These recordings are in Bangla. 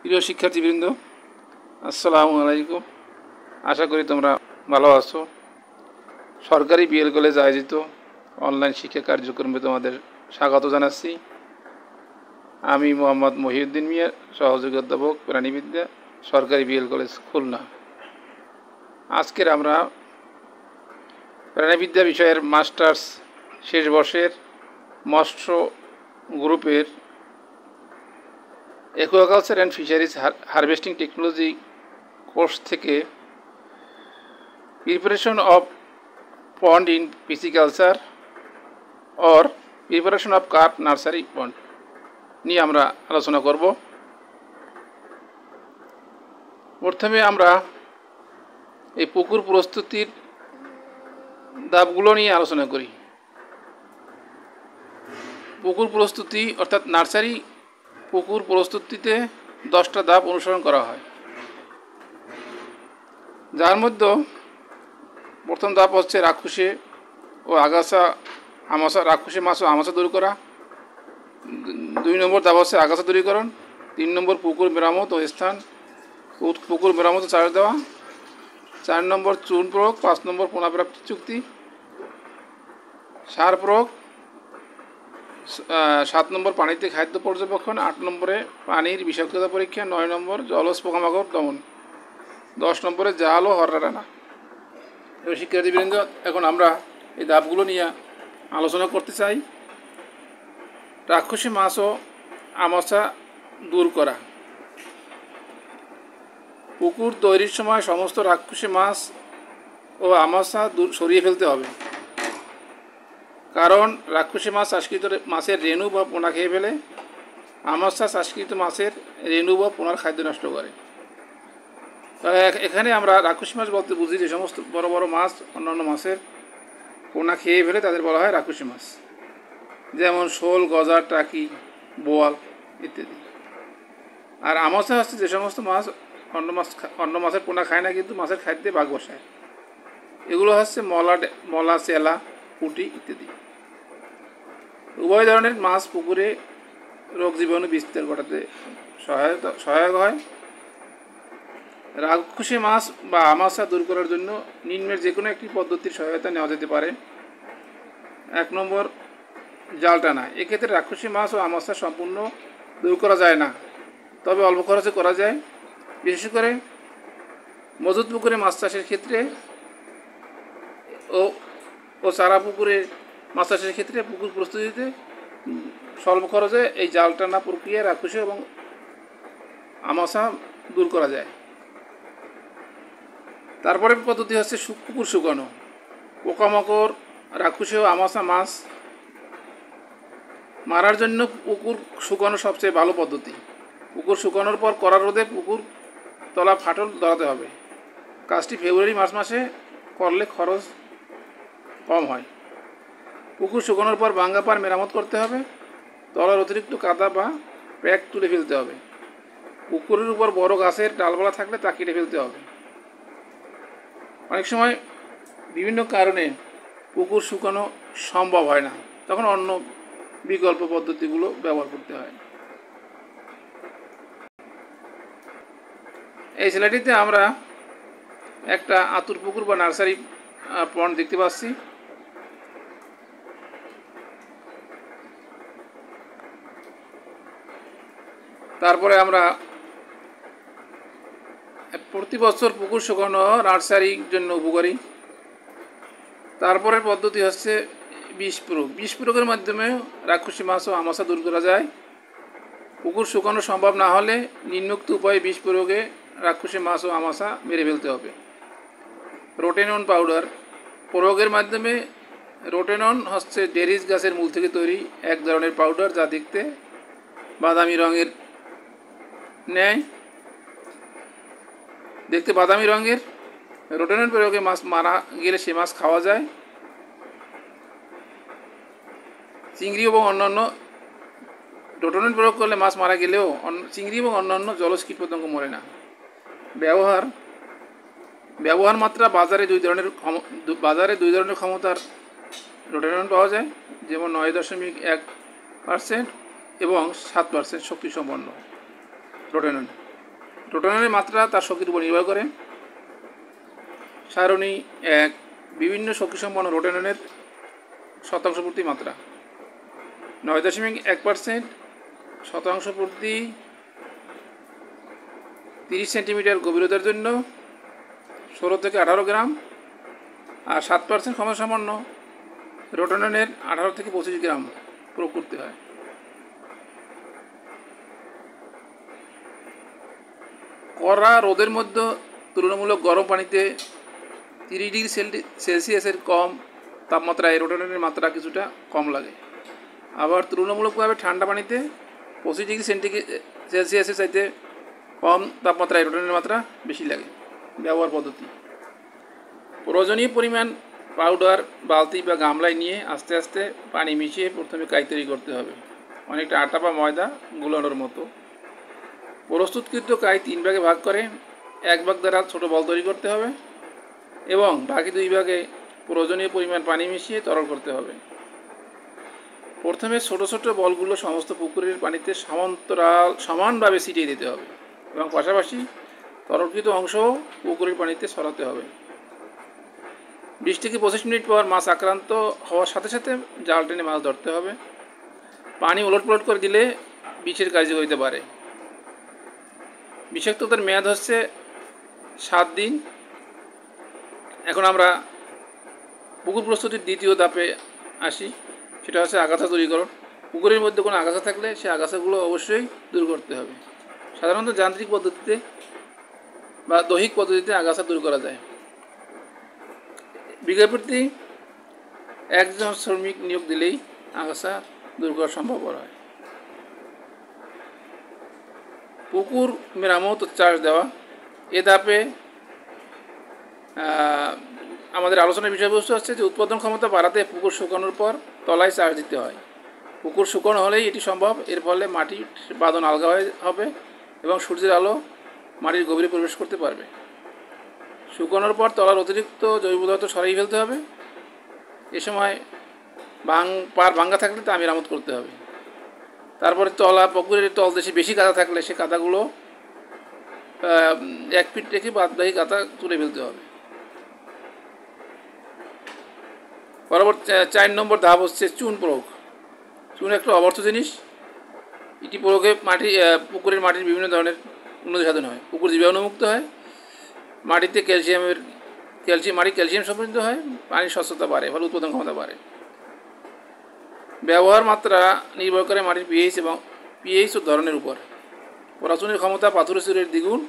প্রিয় শিক্ষার্থীবৃন্দ, আসসালামু আলাইকুম। আশা করি তোমরা ভালো আছো। সরকারি বিএল কলেজ আয়োজিত অনলাইন শিক্ষা কার্যক্রমে তোমাদের স্বাগত জানাচ্ছি। আমি মোহাম্মদ মহিউদ্দিন মিয়া, সহযোগী অধ্যাপক প্রাণীবিদ্যা, সরকারি বিএল কলেজ খুলনা। আজকের আমরা প্রাণীবিদ্যা বিষয়ের মাস্টার্স শেষ বর্ষের মৎস্য গ্রুপের aquaculture and fisheries harvesting technology course থেকে preparation of pond in pisciculture or preparation of carp nursery pond নিয়ে আমরা আলোচনা করব। প্রথমে আমরা এই পুকুর প্রস্তুতির ধাপগুলো নিয়ে আলোচনা করি। পুকুর প্রস্তুতি অর্থাৎ নার্সারি পুকুর প্রস্তুতিতে 10টা ধাপ অনুসরণ করা হয়, যার মধ্যে প্রথম ধাপ হচ্ছে রাক্ষসে ও আগাছা রাক্ষসে মাছ ও আমাশা দূর করা। 2 নম্বর ধাপ হচ্ছে আগাছা দূরীকরণ। 3 নম্বর পুকুর মেরামত ও স্থান পুকুর মেরামত ও চাষ দেওয়া। 4 নম্বর চুন প্রয়োগ। 5 নম্বর পুনঃপ্রাপ্তি চুক্তি, সার প্রয়োগ। 7 নম্বর পানিতে খাদ্য পর্যবেক্ষণ। 8 নম্বরে পানির বিষাক্ততা পরীক্ষা। 9 নম্বর জলজ পোকামাকড় দমন। 10 নম্বরে জাল ও হররা টানা। এবার শিক্ষার্থীবৃন্দ, এখন আমরা এই ধাপগুলো নিয়ে আলোচনা করতে চাই। রাক্ষসী মাছ ও আমাশা দূর করা। পুকুর তৈরির সময় সমস্ত রাক্ষসী মাছ ও আমাশা সরিয়ে ফেলতে হবে, কারণ রাক্ষসী মাছ চাষকৃত মাছের রেণু বা পোনা খেয়ে ফেলে, আমাশা চাষকৃত মাছের রেণু বা পোনার খাদ্য নষ্ট করে। এখানে আমরা রাক্ষসী মাছ বলতে বুঝি যে সমস্ত বড় বড় মাছ অন্যান্য মাছের পোনা খেয়ে ফেলে, তাদের বলা হয় রাক্ষসী মাছ, যেমন শোল, গজার, টাকি, বোয়াল ইত্যাদি। আর আমাশা হচ্ছে যে সমস্ত মাছ অন্য মাছের পোনা খায় না, কিন্তু মাছের খাদ্যে ভাগ বসায়। এগুলো হচ্ছে মলা, চেলা, পুঁটি ইত্যাদি। উভয় ধরনের মাছ পুকুরে রোগ জীবাণু বিস্তার ঘটাতে সহায়ক হয়। রাক্ষসী মাছ বা আমাশা দূর করার জন্য নিম্নের যে কোনো একটি পদ্ধতির সহায়তা নেওয়া যেতে পারে। 1 নম্বর জাল টানা। এক্ষেত্রে রাক্ষসী মাছ ও আমাশা সম্পূর্ণ দূর করা যায় না, তবে অল্প খরচে করা যায়। বিশেষ করে মজুত পুকুরে মাছ চাষের ক্ষেত্রে ও চারা পুকুরে মাছ চাষের ক্ষেত্রে পুকুর প্রস্তুতিতে স্বল্প খরচে এই জাল টানা প্রক্রিয়া রাক্ষসী এবং আমাশা দূর করা যায়। তারপরে পদ্ধতি হচ্ছে পুকুর শুকানো। পোকামাকড়, রাক্ষসী ও আমাশা মাছ মারার জন্য পুকুর শুকানো সবচেয়ে ভালো পদ্ধতি। পুকুর শুকানোর পর কড়া রোদে পুকুর তলা ফাটল ধরাতে হবে। কাজটি ফেব্রুয়ারি-মার্চ মাসে করলে খরচ কম হয়। পুকুর শুকানোর পর ভাঙ্গা পার মেরামত করতে হবে। তলার অতিরিক্ত কাদা বা প্যাক তুলে ফেলতে হবে। পুকুরের উপর বড় গাছের ডালপালা থাকলে তা কেটে ফেলতে হবে। অনেক সময় বিভিন্ন কারণে পুকুর শুকানো সম্ভব হয় না, তখন অন্য বিকল্প পদ্ধতিগুলো ব্যবহার করতে হয়। এই স্লাইডটিতে আমরা একটা আতুর পুকুর বা নার্সারি পন্ড দেখতে পাচ্ছি। তারপরে আমরা প্রতি বছর পুকুর শুকানো নার্সারির জন্য উপকারী। তারপরের পদ্ধতি হচ্ছে বিষ প্রয়োগ। বিষ প্রয়োগের মাধ্যমে রাক্ষসী মাছ ও আমাশা দূর করা যায়। পুকুর শুকানো সম্ভব না হলে নিম্নোক্ত উপায়ে বিষ প্রয়োগে রাক্ষসী মাছ ও আমাশা মেরে ফেলতে হবে। রোটেনন পাউডার প্রয়োগের মাধ্যমে। রোটেনন হচ্ছে ডেরিস গাছের মূল থেকে তৈরি এক ধরনের পাউডার, যা দেখতে বাদামি রঙের রোটেনন প্রয়োগে মাছ মারা গেলে সে মাছ খাওয়া যায়। চিংড়ি এবং অন্যান্য রোটেনন প্রয়োগ করলে মাছ মারা গেলেও চিংড়ি এবং অন্যান্য জলজ কীটপতঙ্গ মরে না। ব্যবহার মাত্রা। বাজারে দুই ধরনের ক্ষমতার রোটেনন পাওয়া যায়, যেমন 9.1% এবং 7% শক্তি সম্পন্ন রোটেনন। রোটাননের মাত্রা তার শক্তির উপর নির্ভর করে। সারণী 1 বিভিন্ন শক্তিসম্পন্ন রোটাননের শতাংশ প্রতি মাত্রা 9.1%, শতাংশ প্রতি 30 সেন্টিমিটার গভীরতার জন্য 16 থেকে 18 গ্রাম, আর 7% ক্ষমতাসম্পন্ন রোটাননের 18 থেকে 25 গ্রাম প্রয়োগ করতে হয়। কড়া রোদের মধ্যে তুলনামূলক গরম পানিতে 30 ডিগ্রি সেলসিয়াসের কম তাপমাত্রায় রোটাননের মাত্রা কিছুটা কম লাগে। আবার তুলনামূলকভাবে ঠান্ডা পানিতে 25 ডিগ্রি সেলসিয়াসের চাইতে কম তাপমাত্রায় রোটাননের মাত্রা বেশি লাগে। ব্যবহার পদ্ধতি: প্রয়োজনীয় পরিমাণ পাউডার বালতি বা গামলায় নিয়ে আস্তে আস্তে পানি মিশিয়ে প্রথমে কাই তৈরি করতে হবে, অনেকটা আটা বা ময়দা গুলানোর মতো। প্রস্তুতকৃত কাই 3 ভাগে ভাগ করে 1 ভাগ দ্বারা ছোট বল তৈরি করতে হবে এবং বাকি 2 ভাগে প্রয়োজনীয় পরিমাণ পানি মিশিয়ে তরল করতে হবে। প্রথমে ছোট ছোট বলগুলো সমস্ত পুকুরের পানিতে সমানভাবে ছিটিয়ে দিতে হবে এবং পাশাপাশি তরলকৃত অংশও পুকুরের পানিতে ছড়াতে হবে। 20 থেকে 25 মিনিট পর মাছ আক্রান্ত হওয়ার সাথে সাথে জাল টেনে মাছ ধরতে হবে। পানি ওলটপালট করে দিলে বিষের কার্যকারিতা বাড়ে। বিষাক্ততার মেয়াদ হচ্ছে 7 দিন। এখন আমরা পুকুর প্রস্তুতির দ্বিতীয় ধাপে আসি, সেটা হচ্ছে আগাছা দূরীকরণ। পুকুরের মধ্যে কোনো আগাছা থাকলে সেই আগাছাগুলো অবশ্যই দূর করতে হবে। সাধারণত যান্ত্রিক পদ্ধতিতে বা দৈহিক পদ্ধতিতে আগাছা দূর করা যায়। বিঘা প্রতি 1 জন শ্রমিক নিয়োগ দিলেই আগাছা দূর করা সম্ভব হয়। পুকুর মেরামত ও চাষ দেওয়া, এ ধাপে আমাদের আলোচনার বিষয়বস্তু হচ্ছে যে উৎপাদন ক্ষমতা বাড়াতে পুকুর শুকানোর পর তলায় চাষ দিতে হয়। পুকুর শুকানো হলেই এটি সম্ভব। এর ফলে মাটির বাঁধন আলগা হবে এবং সূর্যের আলো মাটির গভীরে প্রবেশ করতে পারবে। শুকানোর পর তলার অতিরিক্ত জৈব পদার্থ সরিয়ে ফেলতে হবে। এ সময় পার ভাঙ্গা থাকলে তা মেরামত করতে হবে। তারপরে পুকুরের তলদেশে বেশি কাদা থাকলে সে কাদাগুলো 1 ফিট রেখে বাদবাকি কাদা তুলে ফেলতে হবে। পরবর্তী 4 নম্বর ধাপ হচ্ছে চুন প্রয়োগ। চুন একটা অবর্থ জিনিস। এটি প্রয়োগে পুকুরের মাটির বিভিন্ন ধরনের উন্নতি সাধন হয়। পুকুর জীবাণুমুক্ত হয়, মাটিতে ক্যালসিয়াম সমৃদ্ধ হয়, পানির স্বচ্ছতা বাড়ে, ফলে উৎপাদন ক্ষমতা বাড়ে। ব্যবহার মাত্রা নির্ভর করে মাটির পিএইচ ও ধরনের উপর। পরাচুনের ক্ষমতা পাথরের চুনের দ্বিগুণ।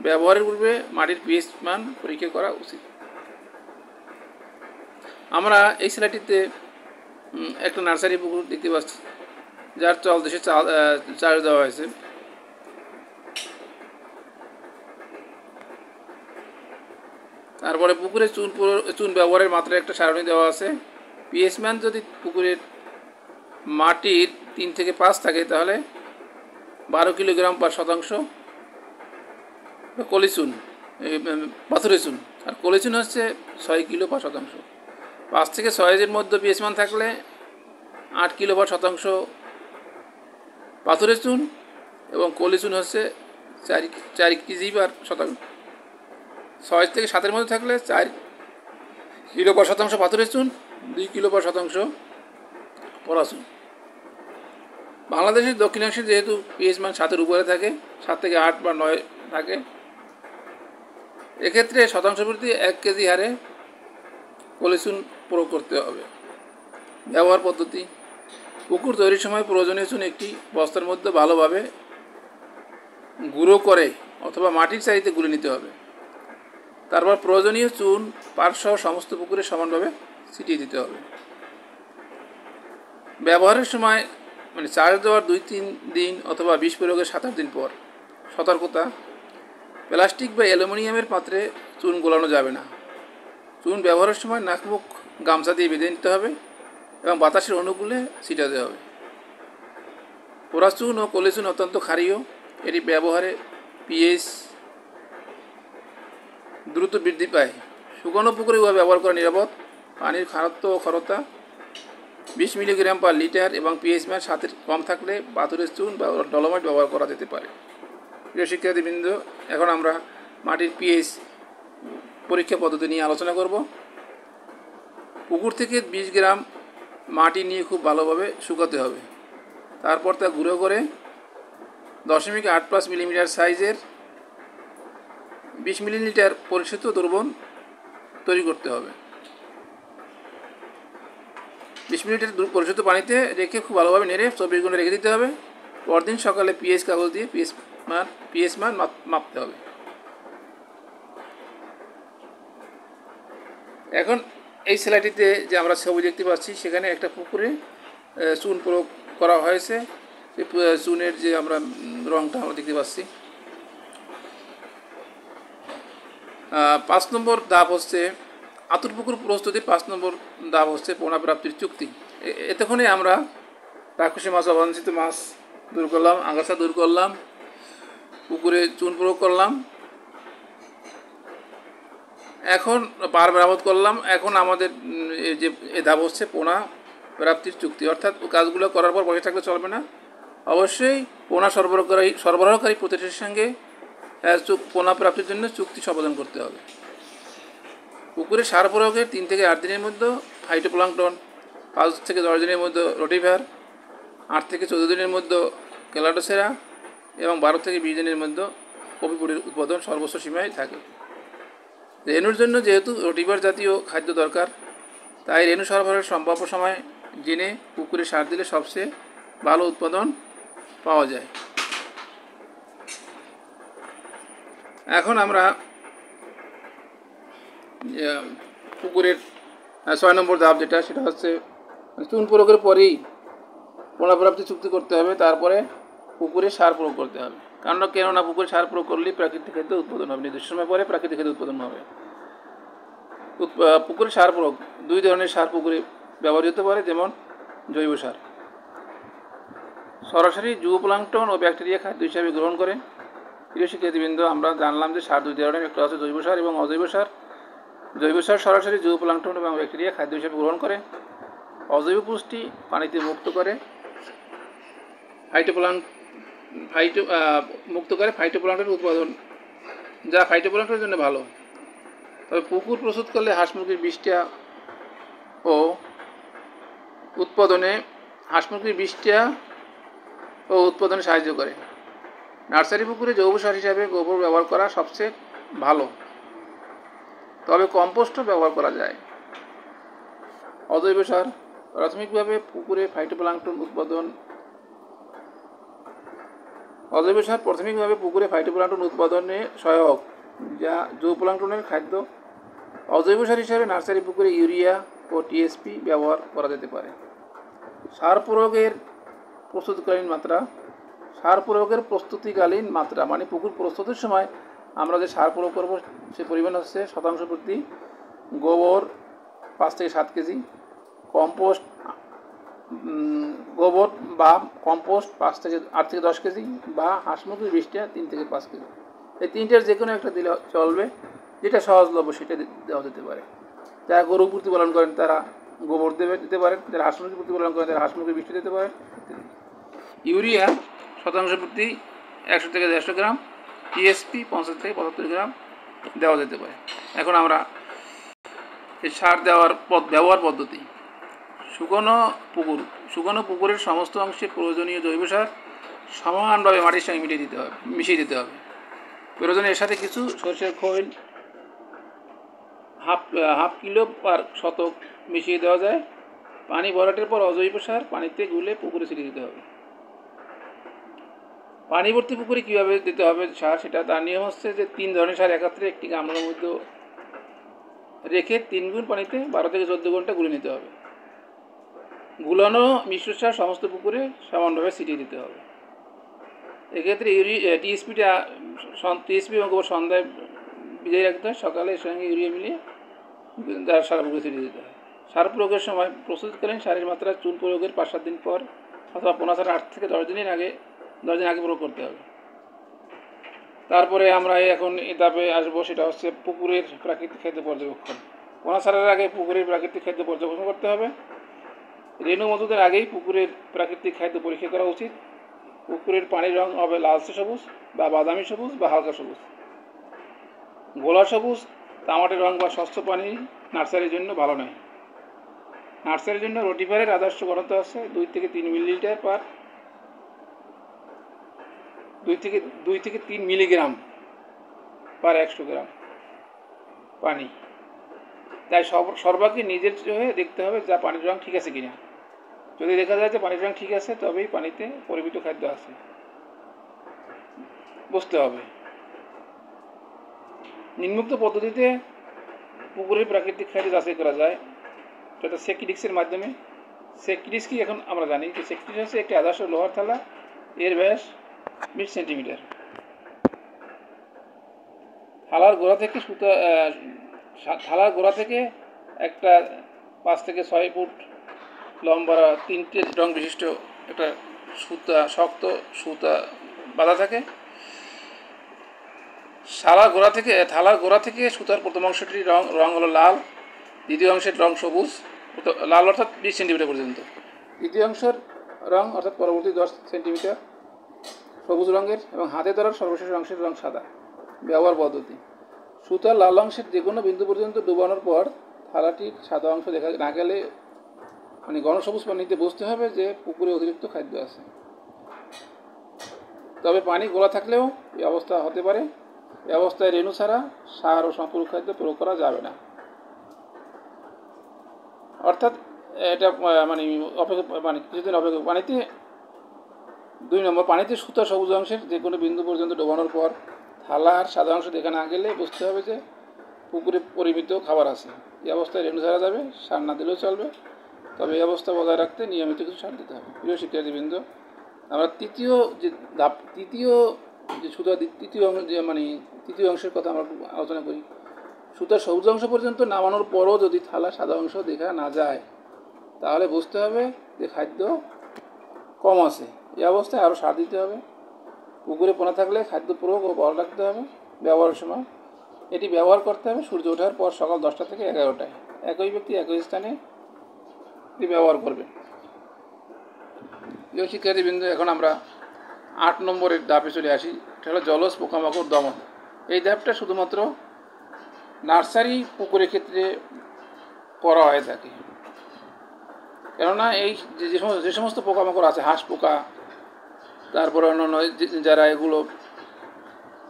ব্যবহারের পূর্বে মাটির পিএইচ মান পরীক্ষা করা উচিত। আমরা এই স্লাইডটিতে একটা নার্সারি পুকুর দেখতে পাচ্ছি, যার তলদেশে চাষ দেওয়া হয়েছে। তারপরে পুকুরে চুন ব্যবহারের মাত্রা একটা সারণী দেওয়া আছে। পিএইচ মান যদি পুকুরের মাটির 3 থেকে 5 থাকে তাহলে 12 কিলোগ্রাম পার শতাংশ কলিচুন, পাথরের চুন, আর কলিচুন হচ্ছে 6 কিলো পার শতাংশ। 5 থেকে 6-এর মধ্যে পিএইচ মান থাকলে 8 কিলো পার শতাংশ পাথরের চুন এবং কলিচুন হচ্ছে 4 কেজি পার শতাংশ। 6 থেকে 7-এর মধ্যে থাকলে 4 কিলো পার শতাংশ পাথরের চুন, 2 কিলো পার শতাংশ পরাচুন। বাংলাদেশের দক্ষিণাংশে যেহেতু পিএইচ মান 7-এর উপরে থাকে, 7 থেকে 8 বা 9 থাকে, এক্ষেত্রে শতাংশ প্রতি 1 কেজি হারে কলিচুন প্রয়োগ করতে হবে। ব্যবহার পদ্ধতি: পুকুর তৈরির সময় প্রয়োজনীয় চুন একটি বস্তার মধ্যে ভালোভাবে গুঁড়ো করে অথবা মাটির চাইতে গুলে নিতে হবে। তারপর প্রয়োজনীয় চুন পারসহ সমস্ত পুকুরে সমানভাবে ছিটিয়ে দিতে হবে। ব্যবহারের সময় চাষ দেওয়ার 2-3 দিন অথবা বিষ প্রয়োগের 7-8 দিন পর। সতর্কতা: প্লাস্টিক বা অ্যালুমিনিয়ামের পাত্রে চুন গোলানো যাবে না। চুন ব্যবহারের সময় নাক মুখ গামছা দিয়ে বেঁধে নিতে হবে এবং বাতাসের অনুকূলে ছিটাতে হবে। পোড়াচুন ও কলিচুন অত্যন্ত ক্ষারীয়। এটি ব্যবহারে পিএইচ দ্রুত বৃদ্ধি পায়। শুকনো পুকুরে উহা ব্যবহার করা নিরাপদ। পানির খারত্ব ও খরতা 20 মিলিগ্রাম পার লিটার এবং পিএইচ মান 7-এর কম থাকলে পাথরের চুন বা ডলোমাইট ব্যবহার করা যেতে পারে। প্রিয় শিক্ষার্থীবৃন্দ, এখন আমরা মাটির পিএইচ পরীক্ষা পদ্ধতি নিয়ে আলোচনা করব। পুকুর থেকে 20 গ্রাম মাটি নিয়ে খুব ভালোভাবে শুকাতে হবে। তারপর তা গুঁড়ো করে 0.85 মিলিমিটার সাইজের 20 মিলিলিটার পরিশুদ্ধ দ্রবণ তৈরি করতে হবে। 20 মিলিলিটার পরিশুদ্ধ পানিতে রেখে খুব ভালোভাবে নেড়ে 24 ঘন্টা রেখে দিতে হবে। পরদিন সকালে পিএইচ কাগজ দিয়ে পিএইচ মান মাপতে হবে। এখন এই স্লাইডটিতে যে আমরা ছবি দেখতে পাচ্ছি, সেখানে একটা পুকুরে চুন প্রয়োগ করা হয়েছে। সেই চুনের যে আমরা রঙটা আমরা দেখতে পাচ্ছি। 5 নম্বর ধাপ হচ্ছে আতুর পুকুর প্রস্তুতি। 5 নম্বর ধাপ হচ্ছে পোনা প্রাপ্তির চুক্তি। এতক্ষণে আমরা রাক্ষসী মাছ, অবাঞ্ছিত মাছ দূর করলাম, আগাছা দূর করলাম, পুকুরে চুন প্রয়োগ করলাম, এখন পার মেরামত করলাম। এখন আমাদের যে ধাপ হচ্ছে পোনা প্রাপ্তির চুক্তি, অর্থাৎ কাজগুলো করার পর বসে থাকলে চলবে না। অবশ্যই পোনা সরবরাহকারী প্রতিষ্ঠানের সঙ্গে পোনা প্রাপ্তির জন্য চুক্তি সম্পাদন করতে হবে। পুকুরে সার প্রয়োগের 3 থেকে 8 দিনের মধ্যে ফাইটোপ্লাঙ্কটন, 5 থেকে 10 দিনের মধ্যে রোটিভার, 8 থেকে 14 দিনের মধ্যে ক্যালাডোসেরা এবং 12 থেকে 20 দিনের মধ্যে কপিপুরের উৎপাদন সর্বোচ্চ সীমায় থাকে। রেণুর জন্য যেহেতু রোটিভার জাতীয় খাদ্য দরকার, তাই রেণু সরবরাহের সম্ভাব্য সময় জেনে পুকুরে সার দিলে সবচেয়ে ভালো উৎপাদন পাওয়া যায়। এখন আমরা পুকুরের 6 নম্বর ধাপ যেটা, সেটা হচ্ছে চুন প্রয়োগের পরেই পোনা প্রাপ্তি চুক্তি করতে হবে। তারপরে পুকুরে সার প্রয়োগ করতে হবে। কেননা পুকুরে সার প্রয়োগ করলেই প্রাকৃতিক খাদ্য উৎপাদন হবে। নির্দিষ্ট সময় পরে প্রাকৃতিক খাদ্য উৎপাদন হবে। পুকুরে সার প্রয়োগ 2 ধরনের সার পুকুরে ব্যবহৃত হতে পারে, যেমন জৈব সার। সরাসরি জুওপ্লাঙ্কটন ও ব্যাকটেরিয়া খাদ্য হিসাবে গ্রহণ করে। প্রিয় শিক্ষার্থীবৃন্দ, আমরা জানলাম যে সার 2 ধরনের, একটা হচ্ছে জৈব সার এবং অজৈব সার। জৈব সার সরাসরি জুওপ্লাঙ্কটন এবং ব্যাকটেরিয়া খাদ্য হিসাবে গ্রহণ করে। অজৈব পুষ্টি পানিতে মুক্ত করে ফাইটোপ্লাঙ্কটনের উৎপাদন, যা ফাইটোপ্লাঙ্কটনের জন্য ভালো। তবে পুকুর প্রস্তুত করলে হাঁস মুরগির বিষটা ও উৎপাদনে সাহায্য করে। নার্সারি পুকুরে জৈব সার হিসাবে গোবর ব্যবহার করা সবচেয়ে ভালো, তবে কম্পোস্টও ব্যবহার করা যায়। অজৈব সার প্রাথমিকভাবে পুকুরে ফাইটোপ্লাঙ্কটন উৎপাদনে সহায়ক, যা জুওপ্লাঙ্কটনের খাদ্য। অজৈব সার হিসাবে নার্সারি পুকুরে ইউরিয়া ও টিএসপি ব্যবহার করা যেতে পারে। সার প্রয়োগের প্রস্তুতিকালীন মাত্রা, মানে পুকুর প্রস্তুতির সময় আমরা যে সার প্রয়োগ করব, সে পরিমাণ হচ্ছে শতাংশ প্রতি গোবর 5 থেকে 7 কেজি, কম্পোস্ট 8 থেকে 10 কেজি, বা হাঁস মুরগির বিষটা 3 থেকে 5 কেজি। এই 3টার যে কোনো একটা দিলে চলবে। যেটা সহজলভ্য সেটা দেওয়া যেতে পারে। যারা গরু প্রতিপালন করেন তারা গোবর দিতে পারেন, যারা হাঁস মুরগি প্রতিপালন করেন তারা হাঁস মুরগির বিষটা দিতে পারেন। ইউরিয়া শতাংশ প্রতি 100 থেকে 150 গ্রাম, টিএসপি 50 থেকে 75 গ্রাম দেওয়া যেতে পারে। এখন আমরা এই সার দেওয়ার ব্যবহার পদ্ধতি। শুকনো পুকুরের সমস্ত অংশে প্রয়োজনীয় জৈব সার সমানভাবে মাটির সঙ্গে মিশিয়ে দিতে হবে। প্রয়োজনে এর সাথে কিছু সরষের খৈল হাফ কিলো পার শতক মিশিয়ে দেওয়া যায়। পানি ভরাটের পর অজৈব সার পানিতে গুলে পুকুরে ছিটিয়ে দিতে হবে। পানি ভর্তি পুকুরে কীভাবে দিতে হবে সার, সেটা তার নিয়ম হচ্ছে যে 3 ধরনের সার একত্রে একটি গামলার মধ্যে রেখে 3 গুণ পানিতে 12 থেকে 14 ঘন্টা গুলে নিতে হবে। গুলানো মিশ্র সার সমস্ত পুকুরে সমানভাবে ছিটিয়ে দিতে হবে। এক্ষেত্রে টিএসপি এবং গোবর সন্ধ্যায় ভিজিয়ে রাখতে হয়। সকালে এর সঙ্গে ইউরিয়া মিলিয়ে সারা পুকুরে ছিটিয়ে দিতে হয়। সার প্রয়োগের সময় প্রস্তুতকালীন সারের মাত্রা চুন প্রয়োগের 5-7 দিন পর অথবা পোনা ছাড়া 8 থেকে 10 দিন আগে প্রয়োগ করতে হবে। তারপরে আমরা এখন ধাপে আসবো, সেটা হচ্ছে পুকুরের প্রাকৃতিক খাদ্য পর্যবেক্ষণ। পোনা ছাড়ার আগে পুকুরের প্রাকৃতিক খাদ্য পর্যবেক্ষণ করতে হবে। রেণু মজুদের আগেই পুকুরের প্রাকৃতিক খাদ্য পরীক্ষা করা উচিত। পুকুরের পানির রং হবে লালচে সবুজ বা বাদামি সবুজ বা হালকা সবুজ। গোলা সবুজ তামাটে রং বা স্বচ্ছ পানি নার্সারির জন্য ভালো নয়। নার্সারির জন্য রোটিফারের আদর্শ ঘনত্ব আছে 2 থেকে 3 মিলিলিটার পার 2 থেকে 3 মিলিগ্রাম পার 100 গ্রাম পানি। তাই সর্বাগ্রে নিজের চোখে দেখতে হবে যা পানির রং ঠিক আছে কিনা। যদি দেখা যায় যে পানির রং ঠিক আছে তবেই পানিতে পরিমিত খাদ্য আছে বুঝতে হবে। নিম্নোক্ত পদ্ধতিতে পুকুরের প্রাকৃতিক খাদ্য যাচাই করা যায়, সেটা সেকিডিক্সের মাধ্যমে। সেকিডিক্স কি এখন আমরা জানি যে সেকিডিক্স হচ্ছে একটি আদর্শ লোহার থালা, এর ব্যাস 20 সেন্টিমিটার। থালার গোড়া থেকে একটা 5 থেকে 6 ফুট লম্বা 3টে রং বিশিষ্ট একটা শক্ত সুতা বাঁধা থাকে। থালার গোড়া থেকে সুতার প্রথম অংশটির রং হলো লাল, দ্বিতীয় অংশের রং সবুজ, লাল অর্থাৎ 20 সেন্টিমিটার পর্যন্ত, তৃতীয় অংশের রং অর্থাৎ পরবর্তী 10 সেন্টিমিটার সবুজ রঙের, এবং হাতে ধরার সর্বশেষ অংশের রং সাদা। ব্যবহার পদ্ধতি: সুতার লাল অংশের যে কোনো বিন্দু পর্যন্ত ডুবানোর পর থালাটির সাদা অংশ দেখা না গেলে ঘন সবুজ পানিতে বুঝতে হবে যে পুকুরে অতিরিক্ত খাদ্য আছে। তবে পানি গোলা থাকলেও এই অবস্থা হতে পারে। এই অবস্থায় রেণু ছাড়া সার ও সম্পূরক খাদ্য প্রয়োগ করা যাবে না। অর্থাৎ এটা কিছুদিন অপেক্ষা পানিতে 2 নম্বর, পানিতে সুতা সবুজ অংশের যে কোনো বিন্দু পর্যন্ত ডোবানোর পর থালার সাদা অংশ দেখা না গেলে বুঝতে হবে যে পুকুরে পরিমিত খাবার আছে। এই অবস্থায় রেণু ছাড়া যাবে, সার না দিলেও চলবে, তবে এই অবস্থা বজায় রাখতে নিয়মিত কিছু সার দিতে হবে। প্রিয় শিক্ষার্থীবৃন্দ, আমরা তৃতীয় অংশের কথা আমরা আলোচনা করি। সুতার সবুজ অংশ পর্যন্ত নামানোর পরও যদি থালা সাদা অংশ দেখা না যায় তাহলে বুঝতে হবে যে খাদ্য কম আছে। এই অবস্থায় আরও সার দিতে হবে। পুকুরে পোনা থাকলে খাদ্য প্রয়োগ ও বড় রাখতে হবে। ব্যবহারের সময় এটি ব্যবহার করতে হবে সূর্য ওঠার পর সকাল 10টা থেকে 11টায়। একই ব্যক্তি একই স্থানে এটি ব্যবহার করবে। প্রিয় শিক্ষার্থীবৃন্দ, এখন আমরা 8 নম্বরের ধাপে চলে আসি। এটা হলো জলজ পোকামাকড় দমন। এই ধাপটা শুধুমাত্র নার্সারি পুকুরের ক্ষেত্রে করা হয়ে থাকে, কেননা এই যে সমস্ত পোকামাকড় আছে, হাঁস পোকা, তারপরে অন্যান্য যারা এগুলো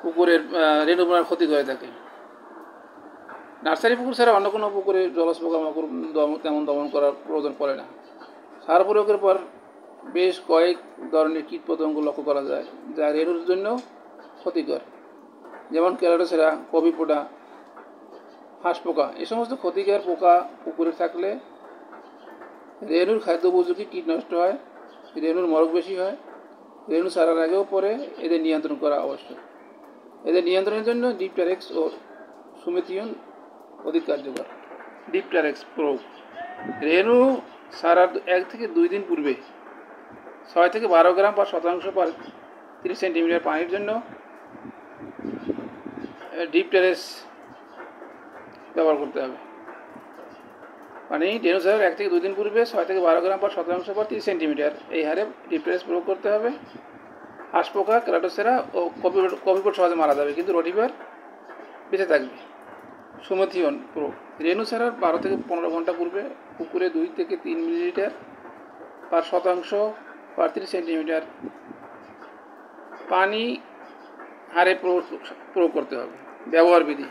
পুকুরের রেণুবনের ক্ষতি করে থাকে, নার্সারি পুকুর ছাড়া অন্য কোনো পুকুরে জলজ পোকামাকড় তেমন দমন করার প্রয়োজন পড়ে না। সার প্রয়োগের পর বেশ কয়েক ধরনের কীটপতঙ্গ লক্ষ্য করা যায় যা রেণুর জন্য ক্ষতিকর, যেমন ক্যালোটোসেরা, কবি পোকা, হাঁস পোকা। এই সমস্ত ক্ষতিকর পোকা পুকুরে থাকলে রেণুর খাদ্য উপযোগী কীট নষ্ট হয়, রেণুর মরক বেশি হয়। রেণু ছাড়ার আগেও পরে এদের নিয়ন্ত্রণ করা আবশ্যক। এদের নিয়ন্ত্রণের জন্য ডিপটারেক্স ও সুমেথিয়ন অধিক কার্যকর। ডিপটারেক্স প্রয়োগ: রেণু ছাড়ার 1 থেকে 2 দিন পূর্বে 6 থেকে 12 গ্রাম পার শতাংশ পার 30 সেন্টিমিটার পানির জন্য ডিপটারেক্স ব্যবহার করতে হবে। রেণু ছাড়ার 1 থেকে 2 দিন পূর্বে 6 থেকে 12 গ্রাম পার শতাংশ পার 30 সেন্টিমিটার এই হারে ডিপটারেক্স প্রয়োগ করতে হবে। হাঁস পোকা, ক্যালোটোসেরা ও কপিপট সহজে মারা যাবে, কিন্তু রোটিফার বেঁচে থাকবে। সুমেথিয়ন প্রয়োগ: রেণু ছাড়ার 12 থেকে 15 ঘন্টা পূর্বে পুকুরে 2 থেকে 3 মিলিলিটার পার শতাংশ পার 30 সেন্টিমিটার পানি হারে প্রয়োগ করতে হবে। ব্যবহার বিধি: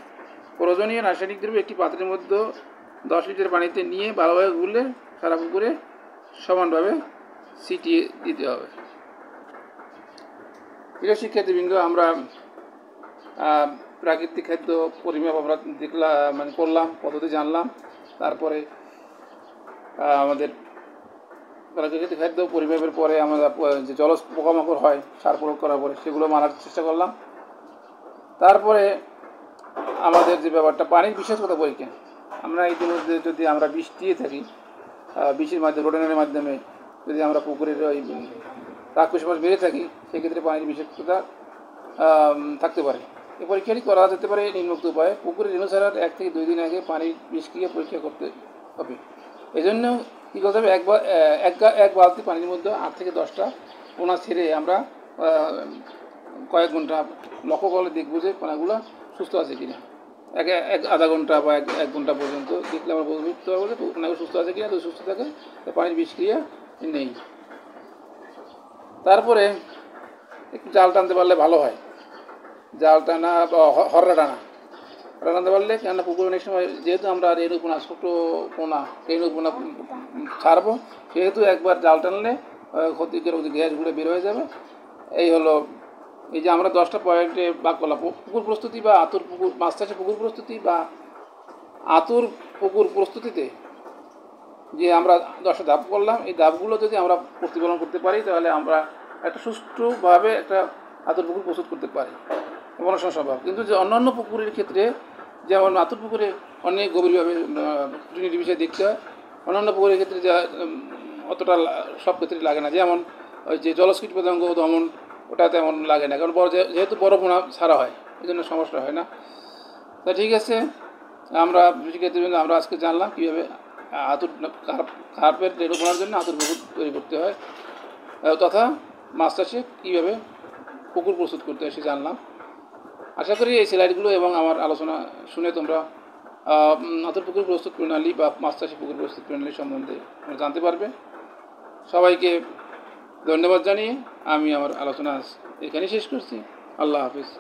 প্রয়োজনীয় রাসায়নিক দ্রব্য একটি পাত্রের মধ্যে 10 লিটার পানিতে নিয়ে ভালোভাবে গুলে সারা পুকুরে সমানভাবে ছিটিয়ে দিতে হবে। প্রিয় শিক্ষার্থীবৃন্দ, আমরা প্রাকৃতিক খাদ্য পরিমাপ আমরা করলাম, পদ্ধতি জানলাম। তারপরে আমাদের প্রাকৃতিক খাদ্য পরিমাপের পরে আমরা যে জলজ পোকামাকড় হয় সার প্রয়োগ করার পরে সেগুলো মারার চেষ্টা করলাম। তারপরে আমাদের যে ব্যাপারটা পানির বিশেষতা পরীক্ষা, আমরা ইতিমধ্যে যদি আমরা বিষ দিয়ে থাকি, বিষের মাধ্যমে রোডেনের মাধ্যমে যদি আমরা পুকুরের ওই রাক্ষস মাছ বেড়ে থাকি, সেক্ষেত্রে পানির বিষাক্ততা থাকতে পারে। এই পরীক্ষাটি করা যেতে পারে নিম্নোক্ত উপায়ে: পুকুরের রেণু ছাড়ার 1 থেকে 2 দিন আগে পানির বিষক্রিয়া পরীক্ষা করতে হবে। এই জন্য কী করতে হবে, এক বালতি পানির মধ্যে 8 থেকে 10টা পোনা ছেড়ে আমরা কয়েক ঘন্টা লক্ষ্য করলে দেখবো যে পোনাগুলো সুস্থ আছে কিনা। এক আধা ঘন্টা বা এক ঘন্টা পর্যন্ত দেখলে আমরা বুঝতে পারবো যে পোনাগুলো সুস্থ আছে কিনা। যদি সুস্থ থাকে পানির বিষক্রিয়া নেই। তারপরে একটু জাল টানতে পারলে ভালো হয়। জাল টানা বা হররা টানা, হররা টানতে পারলে, কেননা পুকুরে অনেক সময় যেহেতু আমরা রেণু পোনা, ছোটো পোনা রেণু পোনা ছাড়বো, সেহেতু একবার জাল টানলে ক্ষতিকর গ্যাসগুলো বের হয়ে যাবে। এই হলো, এই যে আমরা 10টা পয়েন্টে ভাগ করলাম, পুকুর প্রস্তুতি বা আতুর পুকুর, মাছ চাষে পুকুর প্রস্তুতি বা আতুর পুকুর প্রস্তুতিতে যে আমরা 10টা ধাপ করলাম, এই ধাপগুলো যদি আমরা প্রতিপালন করতে পারি তাহলে আমরা একটা সুষ্ঠুভাবে একটা আতুর পুকুর প্রস্তুত করতে পারি, বনসংস্থান সম্ভব। কিন্তু যে অন্যান্য পুকুরের ক্ষেত্রে, যেমন আতুর পুকুরে অনেক গভীরভাবে খুঁটিনাটি বিষয় দেখতে হয়, অন্যান্য পুকুরের ক্ষেত্রে যা অতটা সব ক্ষেত্রে লাগে না। যেমন ওই যে জলস্কীট পতঙ্গ দমন, ওটা তেমন লাগে না, কারণ যেহেতু বড় পোনা ছাড়া হয়, এই জন্য সমস্যা হয় না। তা ঠিক আছে, আমরা কৃষিক্ষেত্রের জন্য আমরা আজকে জানলাম কীভাবে আতুর কার্পের রেণু পোনার জন্য আতুর পুকুর তৈরি করতে হয়, তথা মাছ চাষে কীভাবে পুকুর প্রস্তুত করতে হয় সে জানলাম। আশা করি এই স্লাইডগুলো এবং আমার আলোচনা শুনে তোমরা আতুর পুকুর প্রস্তুত প্রণালী বা মাছ চাষি পুকুর প্রস্তুত প্রণালী সম্বন্ধে জানতে পারবে। সবাইকে ধন্যবাদ জানিয়ে আমি আমার আলোচনা এখানেই শেষ করছি। আল্লাহ হাফিজ।